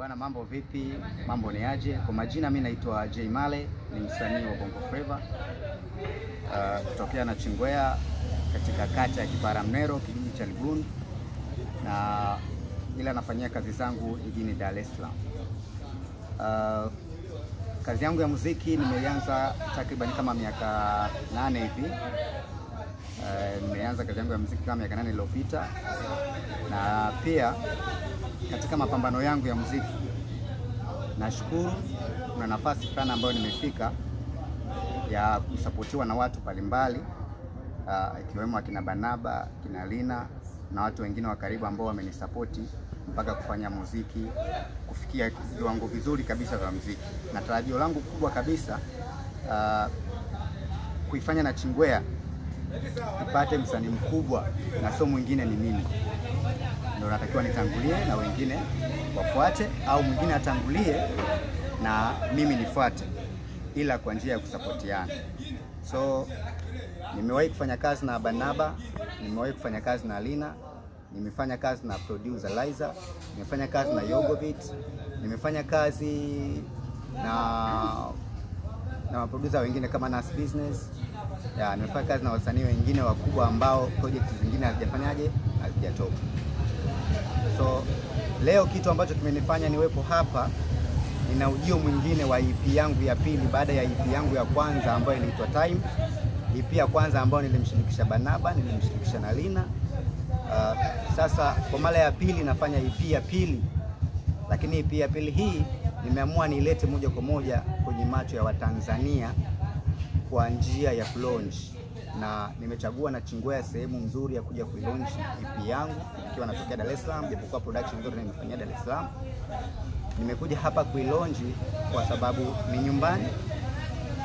Bwana, mambo vipi? Mambo ni aje? Kwa majina mimi naitwa Jay Male, ni msanii wa Bongo Flava. Kutokea na Chingwea katika kata ya Kiparamnero, kijiji cha Ligun, na ila nafanyia kazi zangu jijini Dar es Salaam. Kazi yangu ya muziki nimeanza takriban kama miaka 8 hivi. Nimeanza kazi yangu ya muziki kama miaka 8 iliyopita, na pia katika mapambano yangu ya muziki nashukuru kuna nafasi fulani ambayo nimefika ya kusapotiwa na watu mbalimbali, ikiwemo akina Barnaba, kina Lina na watu wengine wa karibu ambao wamenisapoti mpaka kufanya muziki kufikia viwango vizuri kabisa vya muziki. Na tarajio langu kubwa kabisa kuifanya na Chingwea ipate msanii mkubwa, na sio mwingine ni mimi. Ndio natakiwa nitangulie na wengine wafuate, au mwingine atangulie na mimi nifuate, ila kwa njia ya kusapotiana. So nimewahi kufanya kazi na Barnaba, nimewahi kufanya kazi na Lina, nimefanya kazi na producer Liza, nimefanya kazi na Yogobit, nimefanya kazi na producer wengine kama Nas Business. Nimefanya kazi na wasanii wengine wakubwa ambao project zingine hazijatoka. So leo kitu ambacho kimenifanya niwepo hapa, nina ujio mwingine wa EP yangu ya pili baada ya EP yangu ya kwanza ambayo inaitwa Time. EP ya kwanza ambayo nilimshirikisha Barnaba, nilimshirikisha na Lina. Sasa kwa mara ya pili nafanya EP ya pili, lakini EP ya pili hii nimeamua niilete moja kwa moja kwenye macho ya Watanzania kwa njia ya launch, na nimechagua na Chingwea sehemu nzuri ya kuja kuilaunch EP yangu ikiwa natokea Dar es Salaam, japokuwa production zote nimefanyia Dar es Salaam. Nimekuja hapa kuilaunch kwa sababu ni nyumbani.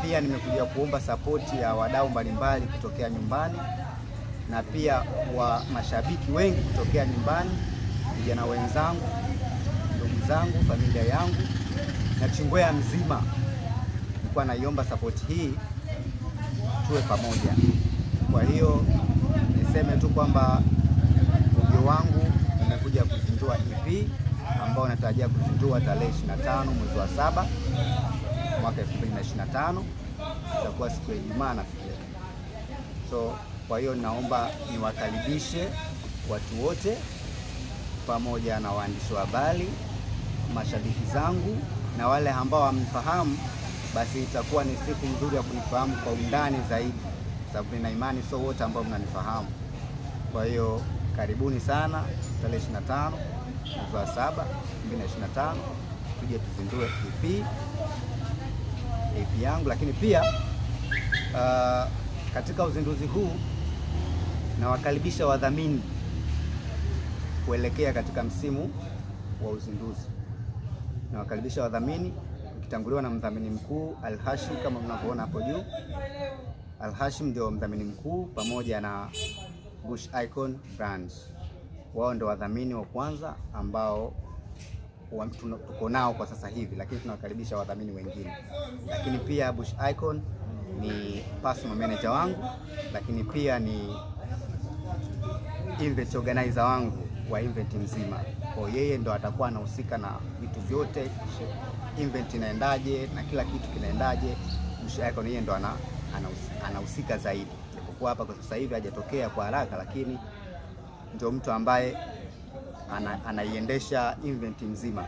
Pia nimekuja kuomba support ya wadau mbalimbali kutokea nyumbani, na pia wa mashabiki wengi kutokea nyumbani, vijana wenzangu, ndugu zangu, familia yangu na Chingwea mzima. Nilikuwa naiomba support hii tuwe pamoja. Kwa hiyo niseme tu kwamba ujio wangu nimekuja kuzindua EP ambao natarajia kuzindua tarehe 25 mwezi wa 7 mwaka 2025. Itakuwa siku ya Ijumaa nafikiri. So kwa hiyo naomba niwakaribishe watu wote pamoja na waandishi wa habari, mashabiki zangu na wale ambao wamnifahamu, basi itakuwa ni siku nzuri ya kunifahamu kwa undani zaidi, sababu nina imani sio wote ambao mnanifahamu. Kwa hiyo karibuni sana tarehe 25 mwezi wa 7 2025, tuje tuzindue EP yangu. Lakini pia katika uzinduzi huu nawakaribisha wadhamini kuelekea katika msimu wa uzinduzi. Nawakaribisha wadhamini ukitanguliwa na mdhamini mkuu Al-Hashim kama mnavyoona hapo juu. Al-Hashim ndio mdhamini mkuu pamoja na Bush Icon Brands. Wao ndio wadhamini wa kwanza ambao tuko nao kwa sasa hivi, lakini tunawakaribisha wadhamini wengine. Lakini pia Bush Icon ni personal manager wangu, lakini pia ni event organizer wangu wa event nzima. Kwa yeye ndo atakuwa anahusika na vitu vyote, event inaendaje na kila kitu kinaendaje. Bush Icon yeye ndo anahusika zaidi. Kwa hapa kwa sasa hivi hajatokea kwa haraka, lakini ndio mtu ambaye anaiendesha event nzima.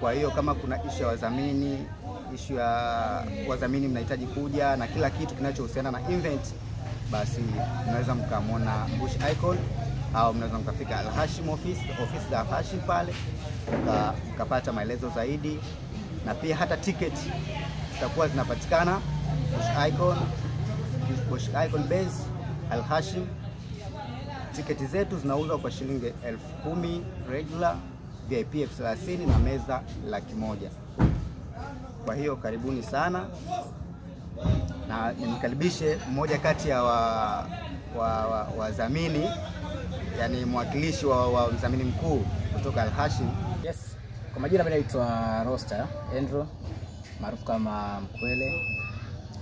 Kwa hiyo kama kuna issue ya wadhamini mnahitaji kuja na kila kitu kinachohusiana na event, basi mnaweza mkamwona Bush Icon au mnaweza mkafika Al-Hashim office za Al-Hashim pale mkapata maelezo zaidi. Na pia hata tiketi zitakuwa zinapatikana Bush Icon base Al-Hashim. Tiketi zetu zinauzwa kwa shilingi 10,000 regular, VIP 30,000 na meza 100,000. Kwa hiyo karibuni sana, na nimkaribishe mmoja kati ya wadhamini, yani mwakilishi wa mdhamini mkuu kutoka Al-Hashim. Yes, kwa majina mimi naitwa Roster Andrew maarufu kama Mkwele,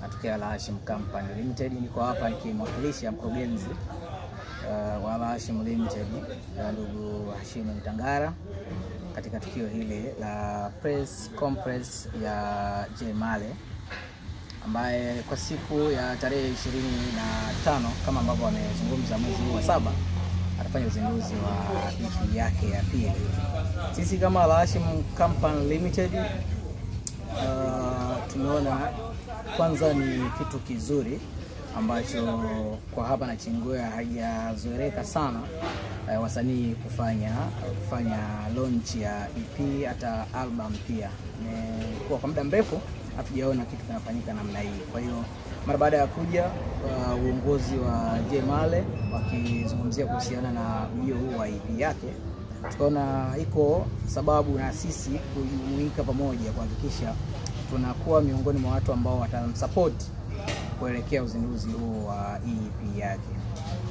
natokea Al-Hashim Company Limited. Niko hapa nikimwakilisha mkurugenzi wa Al-Hashim Limited, ndugu Hashim Mtangara. katika tukio hili la press conference ya Jay Male, ambaye kwa siku ya tarehe 25 kama ambavyo amezungumza mwezi huu wa 7 atafanya uzinduzi wa EP yake ya pili. Sisi kama Al Hashim Company Limited tumeona kwanza ni kitu kizuri ambacho kwa hapa Nachingwea haijazoeleka sana wasanii kufanya launch ya EP hata album pia. Kwa muda mrefu hatujaona kitu kinafanyika namna hii. Kwa hiyo mara baada ya kuja uongozi wa Jay Male wakizungumzia kuhusiana na ujio huu wa EP yake, tukaona iko sababu na sisi kujumuika pamoja kuhakikisha tunakuwa miongoni mwa watu ambao watamsupport kuelekea uzinduzi huu wa EP yake.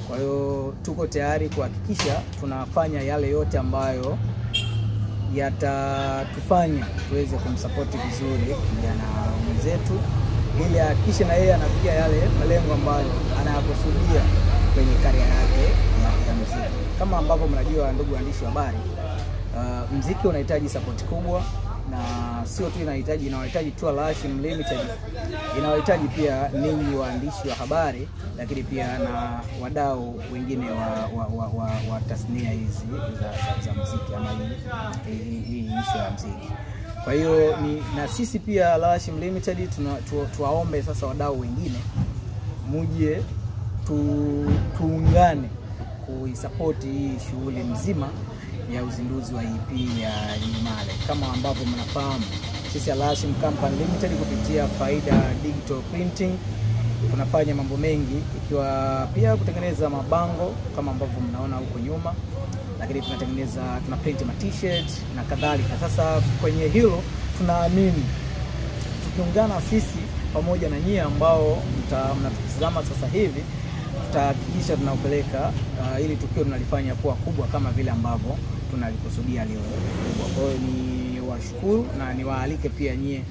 Kwa hiyo tuko tayari kuhakikisha tunafanya yale yote ambayo yatatufanya tuweze kumsupport vizuri kijana mwenzetu, ili hakikisha na yeye anafikia yale malengo ambayo anayakusudia kwenye career yake ya muziki. Kama ambavyo mnajua, ndugu waandishi wa habari, muziki unahitaji support kubwa, na sio tu inahitaji tu Al Hashim Limited, inahitaji pia ninyi waandishi wa habari, lakini pia na wadau wengine wa tasnia hizi za muziki ama hii issue ya muziki. Kwa hiyo na sisi pia Al Hashim Limited tuwaombe sasa wadau wengine muje tuungane kuisupport hii shughuli mzima ya uzinduzi wa EP ya Jay Male. Kama ambavyo mnafahamu, sisi Al Hashim Company Limited kupitia Faida Digital Printing tunafanya mambo mengi, ikiwa pia kutengeneza mabango kama ambavyo mnaona huko nyuma, lakini tuna print ma t-shirt na kadhalika. Sasa kwenye hilo tunaamini tukiungana sisi pamoja na nyie ambao mnatutazama sasa hivi, tutahakikisha tunaupeleka ili tukio tunalifanya kuwa kubwa kama vile ambavyo tunalikusudia leo. Kwa hiyo ni washukuru na niwaalike pia nyie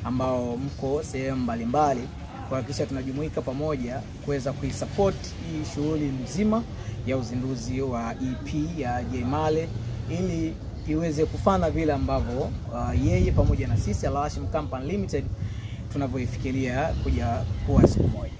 ambao mko sehemu mbalimbali kuhakikisha tunajumuika pamoja kuweza kuisupport hii shughuli nzima ya uzinduzi wa EP ya Jay Male, ili iweze kufana vile ambavyo yeye pamoja na sisi Al Hashim Company Limited tunavyoifikiria kuja kuwa siku moja.